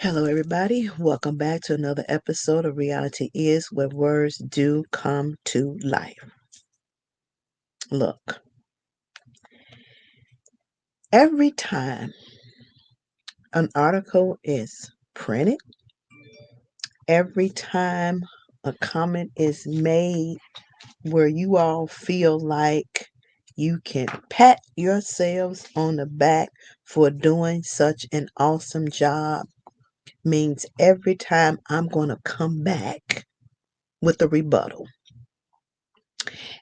Hello, everybody. Welcome back to another episode of Reality Is where words do come to life. Look, every time an article is printed, every time a comment is made where you all feel like you can pat yourselves on the back for doing such an awesome job, means every time I'm going to come back with a rebuttal.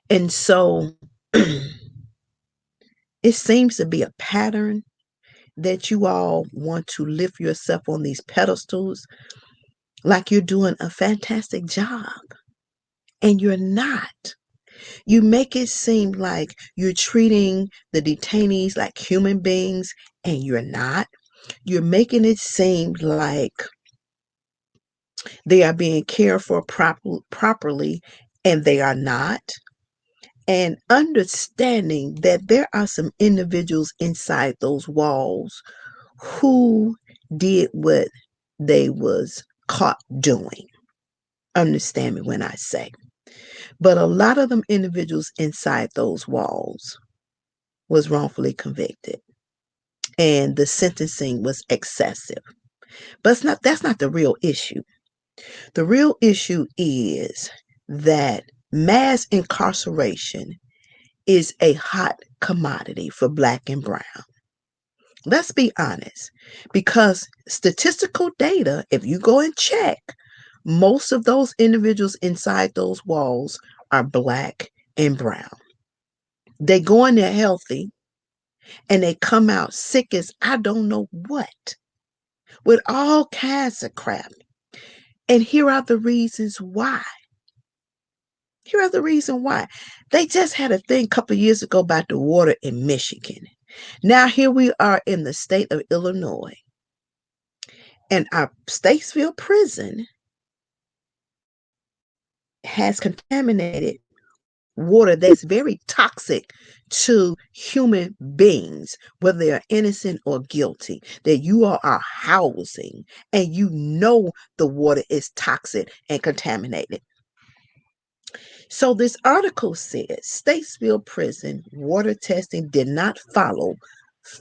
And so it seems to be a pattern that you all want to lift yourself on these pedestals like you're doing a fantastic job. And you're not. You make it seem like you're treating the detainees like human beings, and you're not. You're making it seem like they are being cared for properly, and they are not. And understanding that there are some individuals inside those walls who did what they was caught doing. Understand me when I say. But a lot of them individuals inside those walls was wrongfully convicted. And the sentencing was excessive. But that's not the real issue. The real issue is that mass incarceration is a hot commodity for black and brown. Let's be honest, because statistical data, if you go and check, most of those individuals inside those walls are black and brown. They go in there healthy and they come out sick as I don't know what, with all kinds of crap. And here are the reasons why. Here are the reasons why. They just had a thing a couple of years ago about the water in Michigan. Now here we are in the state of Illinois. And our Statesville prison has contaminated water that's very toxic to human beings, whether they are innocent or guilty, that you are housing, and you know the water is toxic and contaminated. So this article says Statesville prison water testing did not follow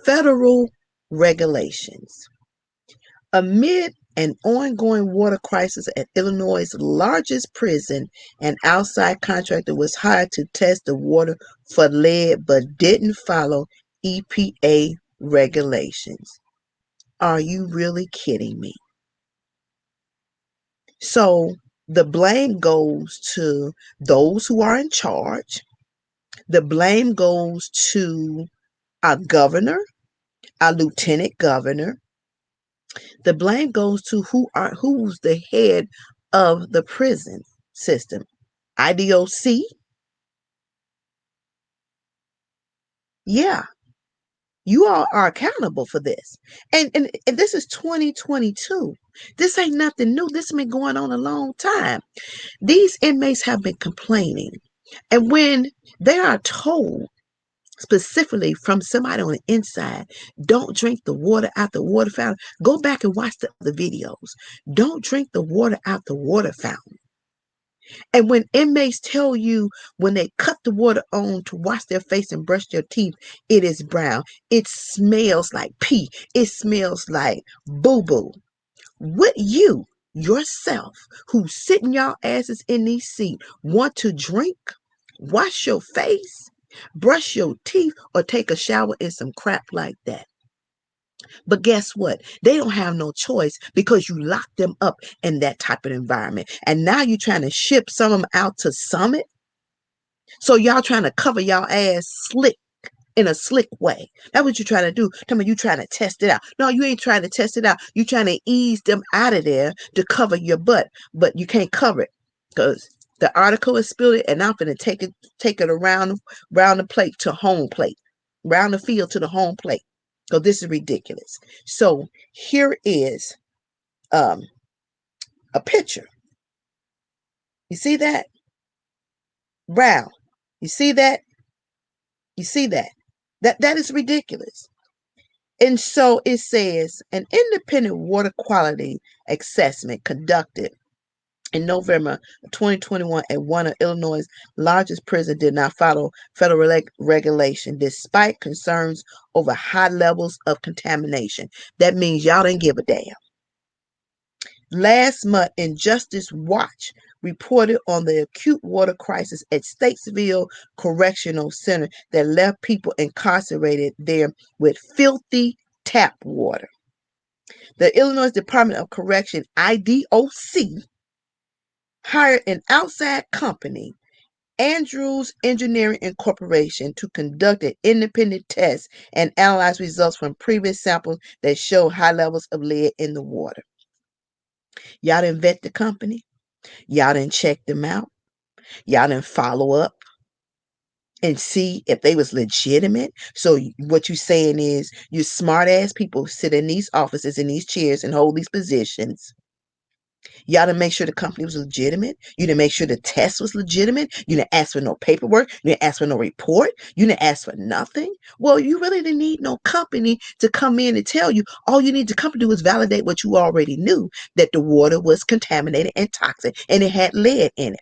federal regulations. Amid an ongoing water crisis at Illinois' largest prison, an outside contractor was hired to test the water for lead but didn't follow EPA regulations. Are you really kidding me? So the blame goes to those who are in charge. The blame goes to our governor, our lieutenant governor. The blame goes to who's the head of the prison system. IDOC? Yeah, you all are accountable for this. And this is 2022. This ain't nothing new. This has been going on a long time. These inmates have been complaining. And when they are told specifically from somebody on the inside, don't drink the water out the water fountain. Go back and watch the videos. Don't drink the water out the water fountain. And when inmates tell you when they cut the water on to wash their face and brush their teeth, it is brown. It smells like pee. It smells like boo-boo. Would you yourself, who's sitting y'all asses in these seats, want to drink, wash your face, brush your teeth, or take a shower in some crap like that? But guess what? They don't have no choice because you locked them up in that type of environment. And now you're trying to ship some of them out to Summit. So y'all trying to cover y'all ass slick in a slick way. That's what you're trying to do. Tell me you trying to test it out. No, you ain't trying to test it out. You trying to ease them out of there to cover your butt. But you can't cover it because the article is spilled and I'm going to take it around the plate to home plate. Round the field to the home plate. So this is ridiculous. So here is a picture. You see that? Brown. You see that? You see that? That is ridiculous. And so it says an independent water quality assessment conducted in November 2021 at one of Illinois' largest prisons did not follow federal regulation despite concerns over high levels of contamination. That means y'all didn't give a damn. Last month, Injustice Watch reported on the acute water crisis at Statesville Correctional Center that left people incarcerated there with filthy tap water. The Illinois Department of Correction, IDOC, hired an outside company, Andrews Engineering Incorporation, to conduct an independent test and analyze results from previous samples that show high levels of lead in the water. Y'all didn't vet the company. Y'all didn't check them out. Y'all didn't follow up and see if they was legitimate. So what you saying is you smart ass people sit in these offices, in these chairs, and hold these positions. Y'all didn't make sure the company was legitimate. You didn't make sure the test was legitimate. You didn't ask for no paperwork. You didn't ask for no report. You didn't ask for nothing. Well, you really didn't need no company to come in and tell you. All you need the company to do is validate what you already knew, that the water was contaminated and toxic and it had lead in it.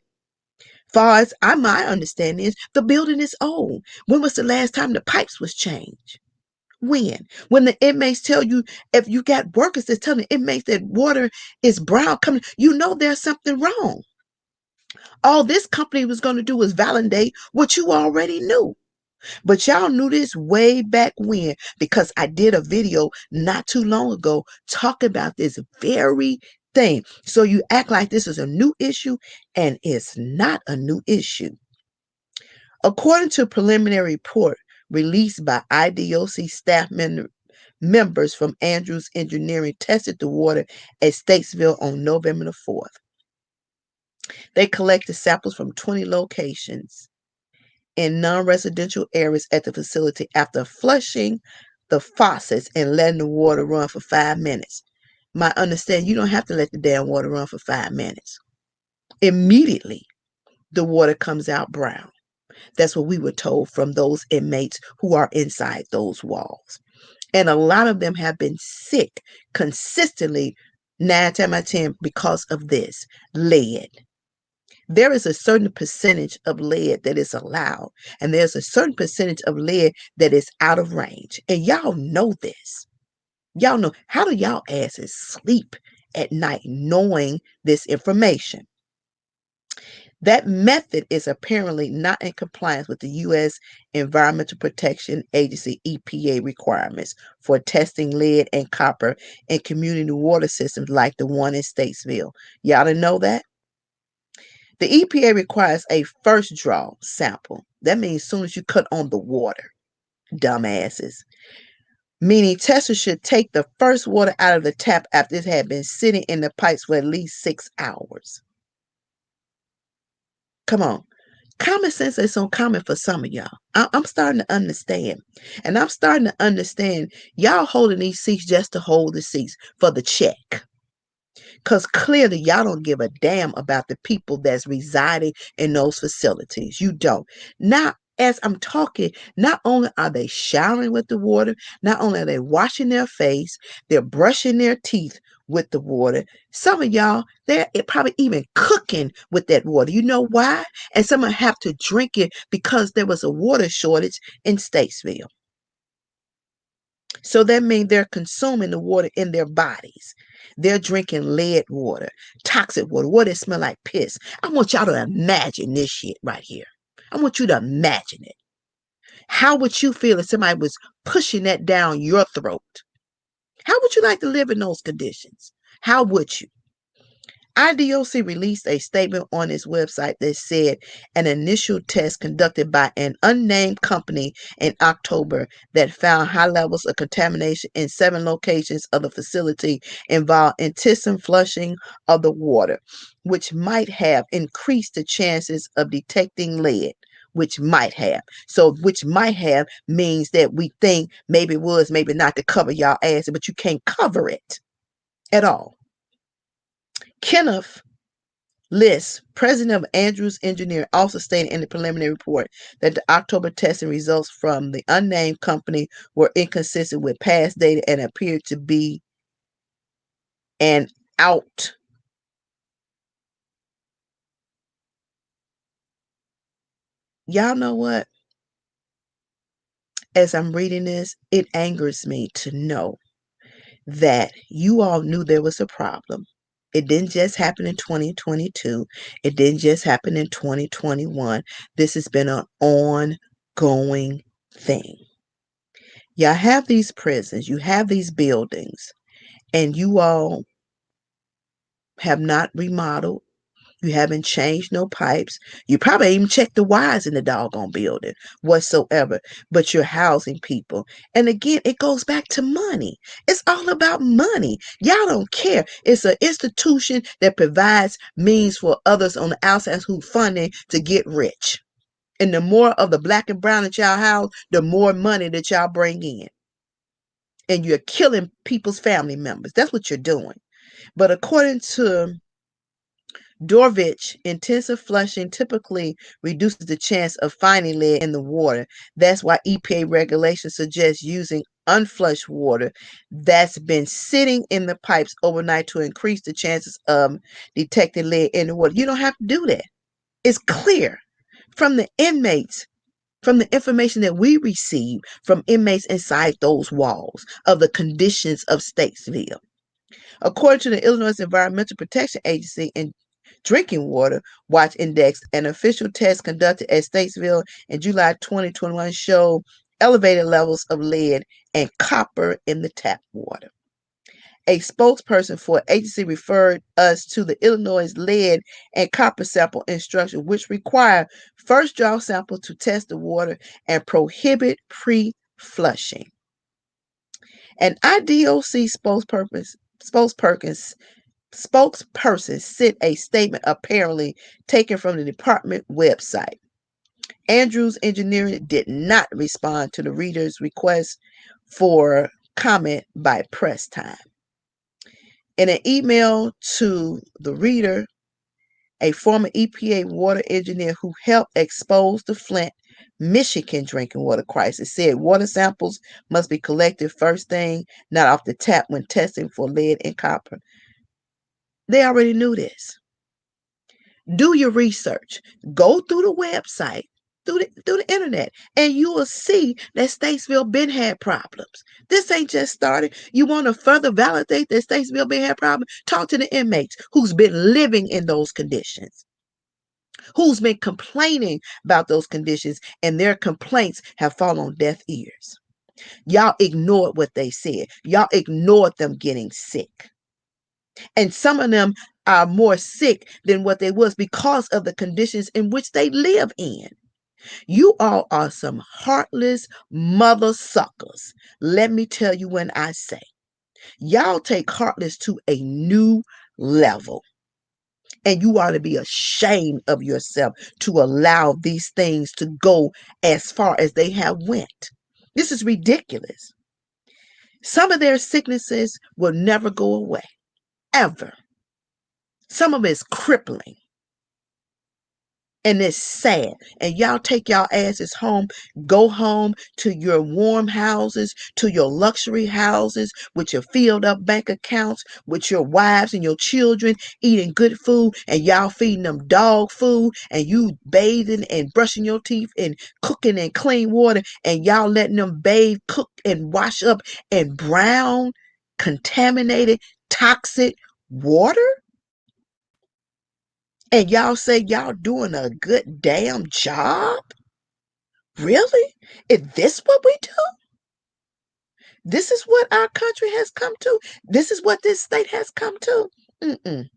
Far as my understanding is, the building is old. When was the last time the pipes was changed? When the inmates tell you, if you got workers that's telling the inmates that water is brown coming, you know there's something wrong. All this company was going to do was validate what you already knew. But y'all knew this way back when, because I did a video not too long ago talking about this very thing. So you act like this is a new issue, and it's not a new issue. According to a preliminary report released by IDOC staff members from Andrews Engineering tested the water at Statesville on November the 4th. They collected samples from 20 locations in non-residential areas at the facility after flushing the faucets and letting the water run for 5 minutes. My understanding, you don't have to let the damn water run for 5 minutes. Immediately, the water comes out brown. That's what we were told from those inmates who are inside those walls. And a lot of them have been sick consistently 9 times out of 10 because of this lead. There is a certain percentage of lead that is allowed, and there's a certain percentage of lead that is out of range. And y'all know this. Y'all know, how do y'all asses sleep at night knowing this information? That method is apparently not in compliance with the U.S. Environmental Protection Agency EPA requirements for testing lead and copper in community water systems like the one in Statesville. Y'all didn't know that? The EPA requires a first draw sample. That means as soon as you cut on the water, dumbasses. Meaning testers should take the first water out of the tap after it had been sitting in the pipes for at least 6 hours. Come on. Common sense is so common for some of y'all. I'm starting to understand. And I'm starting to understand y'all holding these seats just to hold the seats for the check. Because clearly y'all don't give a damn about the people that's residing in those facilities. You don't. Now, as I'm talking, not only are they showering with the water, not only are they washing their face, they're brushing their teeth with the water. Some of y'all, they're probably even cooking with that water. You know why? And some of them have to drink it because there was a water shortage in Statesville. So that means they're consuming the water in their bodies. They're drinking lead water, toxic water, water that smell like piss. I want y'all to imagine this shit right here. I want you to imagine it. How would you feel if somebody was pushing that down your throat? How would you like to live in those conditions? How would you? IDOC released a statement on its website that said an initial test conducted by an unnamed company in October that found high levels of contamination in 7 locations of the facility involved intensive flushing of the water, which might have increased the chances of detecting lead. Which might have. So, which might have means that we think maybe it was, maybe not, to cover y'all ass, but you can't cover it at all. Kenneth List. President of Andrews Engineer also stated in the preliminary report that the October testing results from the unnamed company were inconsistent with past data and appeared to be an out. Y'all know what? As I'm reading this, it angers me to know that you all knew there was a problem. It didn't just happen in 2022. It didn't just happen in 2021. This has been an ongoing thing. Y'all have these prisons, you have these buildings, and you all have not remodeled. You haven't changed no pipes. You probably even checked the wires in the doggone building whatsoever. But you're housing people. And again, it goes back to money. It's all about money. Y'all don't care. It's an institution that provides means for others on the outside who funding to get rich. And the more of the black and brown that y'all house, the more money that y'all bring in. And you're killing people's family members. That's what you're doing. But according to Dorvich, intensive flushing typically reduces the chance of finding lead in the water. That's why EPA regulations suggest using unflushed water that's been sitting in the pipes overnight to increase the chances of detecting lead in the water. You don't have to do that. It's clear from the inmates, from the information that we receive from inmates inside those walls of the conditions of Statesville. According to the Illinois Environmental Protection Agency and Drinking Water Watch Index, an official test conducted at Statesville in July 2021 showed elevated levels of lead and copper in the tap water. A spokesperson for agency referred us to the Illinois lead and copper sample instruction, which require first draw sample to test the water and prohibit pre-flushing. An IDOC spokesperson sent a statement apparently taken from the department website. Andrews Engineering did not respond to the reader's request for comment by press time. In an email to the reader, a former EPA water engineer who helped expose the Flint, Michigan drinking water crisis said water samples must be collected first thing, not off the tap when testing for lead and copper. They already knew this. Do your research. Go through the website, through the internet, and you will see that Statesville been had problems. This ain't just started. You want to further validate that Statesville been had problems? Talk to the inmates who's been living in those conditions, who's been complaining about those conditions, and their complaints have fallen on deaf ears. Y'all ignored what they said. Y'all ignored them getting sick. And some of them are more sick than what they was because of the conditions in which they live in. You all are some heartless mother suckers. Let me tell you when I say, y'all take heartless to a new level. And you ought to be ashamed of yourself to allow these things to go as far as they have went. This is ridiculous. Some of their sicknesses will never go away, ever. Some of it's crippling. And it's sad. And y'all take y'all asses home, go home to your warm houses, to your luxury houses with your filled up bank accounts, with your wives and your children eating good food, and y'all feeding them dog food, and you bathing and brushing your teeth and cooking in clean water, and y'all letting them bathe, cook, and wash up in brown, contaminated, toxic water? And y'all say y'all doing a good damn job? Really? Is this what we do? This is what our country has come to? This is what this state has come to? Mm-mm.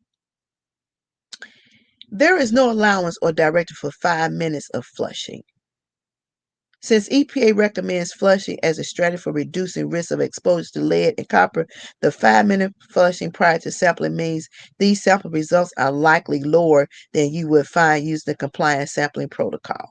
There is no allowance or directive for 5 minutes of flushing. Since EPA recommends flushing as a strategy for reducing risk of exposure to lead and copper, the 5-minute flushing prior to sampling means these sample results are likely lower than you would find using the compliant sampling protocol.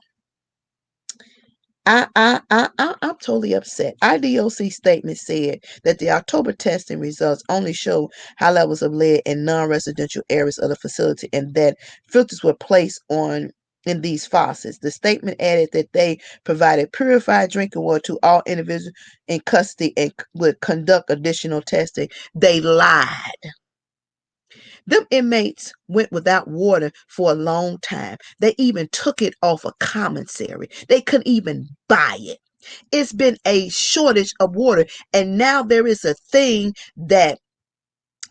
I'm totally upset. IDOC statement said that the October testing results only show high levels of lead in non-residential areas of the facility, and that filters were placed on in these faucets. The statement added that they provided purified drinking water to all individuals in custody and would conduct additional testing. They lied. Them inmates went without water for a long time. They even took it off a commissary. They couldn't even buy it. It's been a shortage of water. And now there is a thing that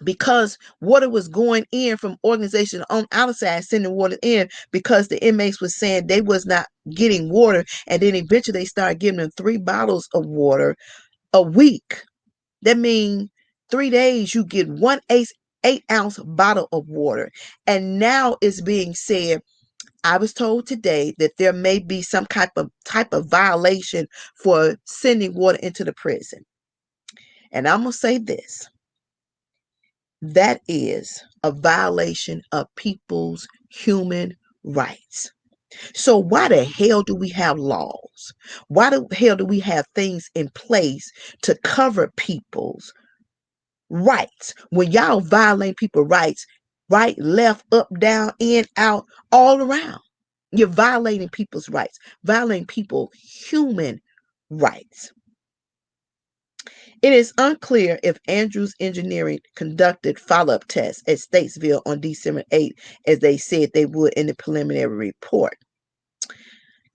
because water was going in from organizations on outside sending water in because the inmates was saying they was not getting water, and then eventually they started giving them 3 bottles of water a week. That means 3 days you get 8-ounce bottle of water. And now it's being said, I was told today that there may be some type of violation for sending water into the prison. And I'm gonna say this. That is a violation of people's human rights. So why the hell do we have laws? Why the hell do we have things in place to cover people's rights when y'all violate people's rights, right, left, up, down, in, out, all around? You're violating people's rights, violating people's human rights. It is unclear if Andrews Engineering conducted follow-up tests at Statesville on December 8th, as they said they would in the preliminary report.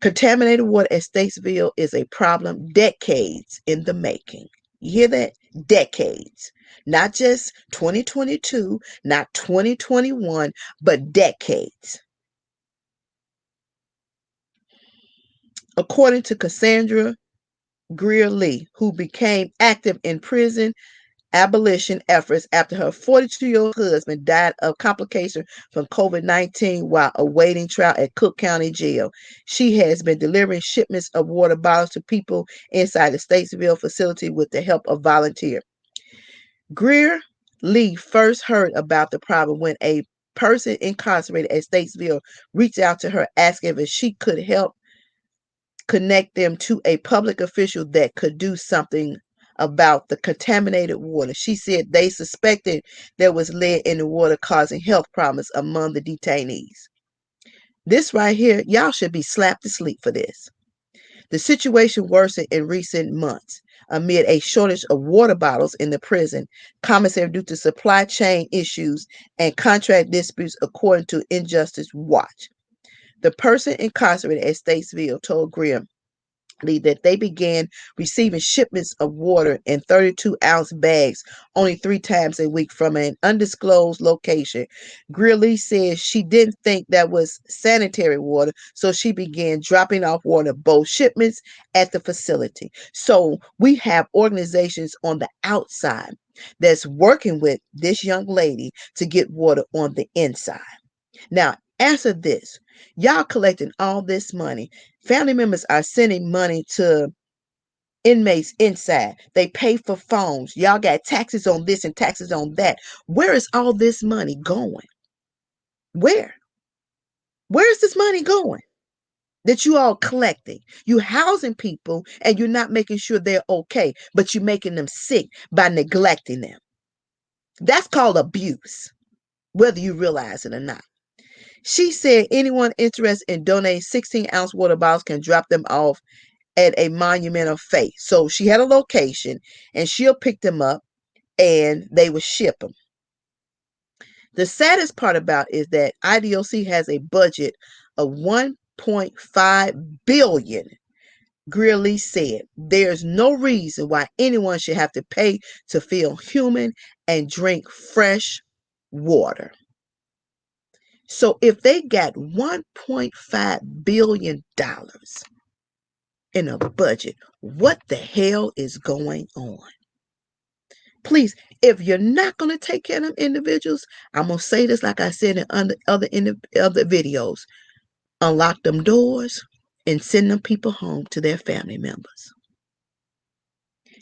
Contaminated water at Statesville is a problem decades in the making. You hear that? Decades. Not just 2022, not 2021, but decades. According to Cassandra Greer Lee, who became active in prison abolition efforts after her 42-year-old husband died of complications from COVID-19 while awaiting trial at Cook County Jail. She has been delivering shipments of water bottles to people inside the Statesville facility with the help of volunteers. Greer Lee first heard about the problem when a person incarcerated at Statesville reached out to her asking if she could help connect them to a public official that could do something about the contaminated water. She said they suspected there was lead in the water causing health problems among the detainees. This right here, y'all should be slapped to sleep for this. The situation worsened in recent months amid a shortage of water bottles in the prison commissary due to supply chain issues and contract disputes, according to Injustice Watch. The person incarcerated at Statesville told Greer that they began receiving shipments of water in 32-ounce bags only 3 times a week from an undisclosed location. Greeley says she didn't think that was sanitary water, so she began dropping off water, both shipments at the facility. So we have organizations on the outside that's working with this young lady to get water on the inside. Now, answer this. Y'all collecting all this money. Family members are sending money to inmates inside. They pay for phones. Y'all got taxes on this and taxes on that. Where is all this money going? Where? Where is this money going that you all collecting? You housing people and you're not making sure they're okay, but you're making them sick by neglecting them. That's called abuse, whether you realize it or not. She said anyone interested in donating 16-ounce water bottles can drop them off at a monument of faith. So she had a location and she'll pick them up and they will ship them. The saddest part about it is that IDOC has a budget of $1.5 billion. Greeley said, there's no reason why anyone should have to pay to feel human and drink fresh water. So if they got $1.5 billion in a budget, what the hell is going on? Please, if you're not going to take care of them individuals, I'm going to say this like I said in other videos. Unlock them doors and send them people home to their family members.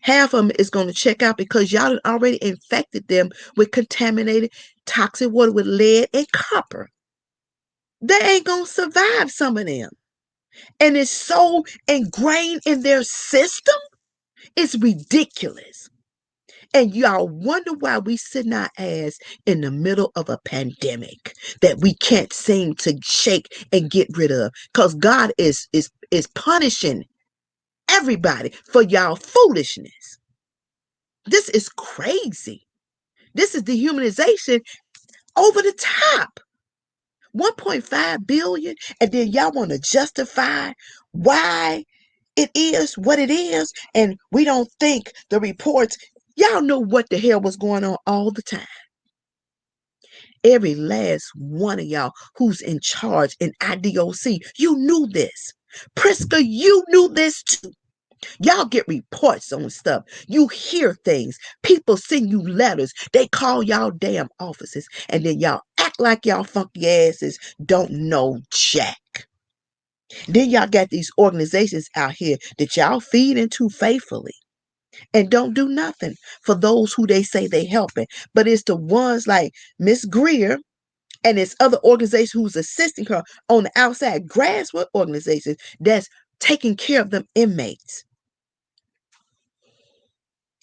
Half of them is going to check out because y'all already infected them with contaminated toxic water with lead and copper. They ain't going to survive, some of them. And it's so ingrained in their system, it's ridiculous. And y'all wonder why we sit our ass in the middle of a pandemic that we can't seem to shake and get rid of. Because God is punishing everybody for y'all foolishness. This is crazy. This is dehumanization over the top. 1.5 billion, and then y'all want to justify why it is what it is, and we don't think the reports. Y'all know what the hell was going on all the time. Every last one of y'all who's in charge in IDOC, you knew this. Priska, you knew this too. Y'all get reports on stuff. You hear things. People send you letters. They call y'all damn offices. And then y'all act like y'all funky asses don't know jack. Then y'all got these organizations out here that y'all feed into faithfully and don't do nothing for those who they say they helping. But it's the ones like Miss Greer and it's other organizations who's assisting her on the outside, grassroots organizations that's taking care of them inmates.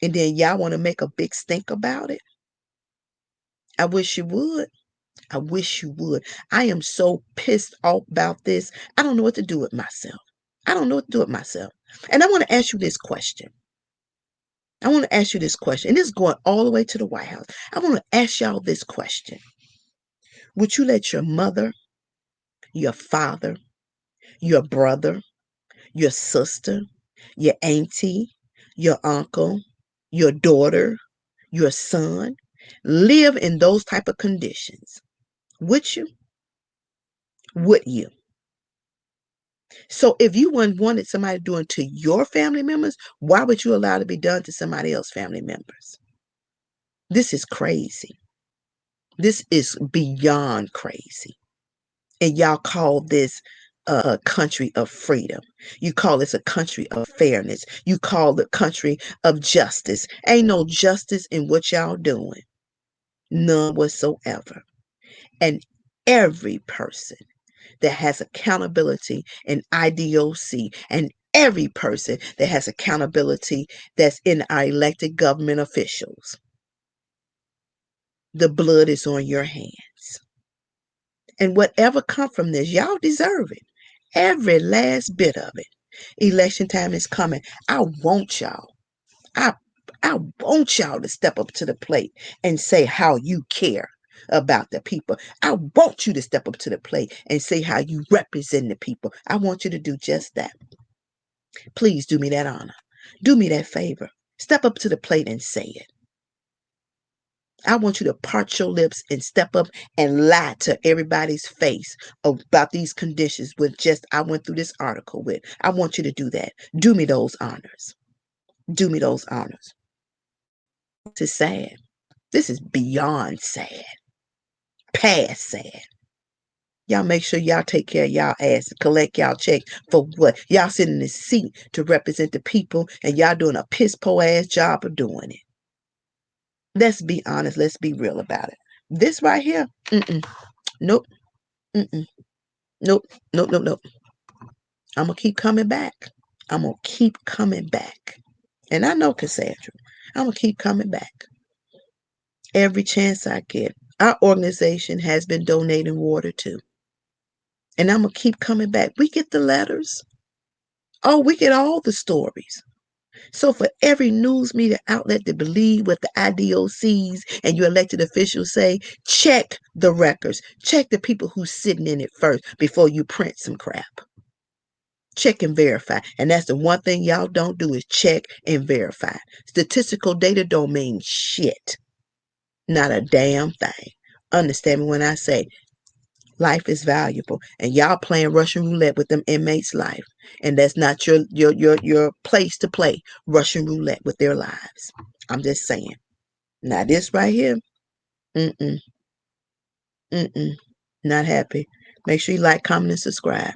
And then y'all want to make a big stink about it? I wish you would. I wish you would. I am so pissed off about this. I don't know what to do with myself. I don't know what to do with myself. And I want to ask you this question. I want to ask you this question. And this is going all the way to the White House. I want to ask y'all this question. Would you let your mother, your father, your brother, your sister, your auntie, your uncle, your daughter, your son live in those type of conditions? Would you? Would you? So if you wouldn't wanted somebody doing to your family members, why would you allow it to be done to somebody else's family members? This is crazy. This is beyond crazy. And y'all call this a country of freedom. You call this a country of fairness. You call the country of justice. Ain't no justice in what y'all doing. None whatsoever. And every person that has accountability in IDOC and every person that has accountability that's in our elected government officials, the blood is on your hands. And whatever come from this, y'all deserve it. Every last bit of it. Election time is coming. I want y'all. I I want y'all to step up to the plate and say how you care about the people. I want you to step up to the plate and say how you represent the people. I want you to do just that. Please do me that honor. Do me that favor. Step up to the plate and say it. I want you to part your lips and step up and lie to everybody's face about these conditions with just I went through this article with. I want you to do that. Do me those honors. Do me those honors. This is sad. This is beyond sad. Past sad. Y'all make sure y'all take care of y'all ass and collect y'all check for what? Y'all sitting in this seat to represent the people and y'all doing a piss poor ass job of doing it. Let's be honest. Let's be real about it. This right here, nope, mm-mm, nope, nope, nope, nope. I'm going to keep coming back. I'm going to keep coming back. And I know Cassandra. I'm going to keep coming back. Every chance I get. Our organization has been donating water too. And I'm going to keep coming back. We get the letters. Oh, we get all the stories. So for every news media outlet to believe what the IDOCs and your elected officials say, check the records. Check the people who's sitting in it first before you print some crap. Check and verify. And that's the one thing y'all don't do is check and verify. Statistical data don't mean shit. Not a damn thing. Understand me when I say life is valuable, and y'all playing Russian roulette with them inmates' life, and that's not your place to play Russian roulette with their lives. I'm just saying. Now this right here, mm-mm, mm-mm, not happy. Make sure you like, comment, and subscribe.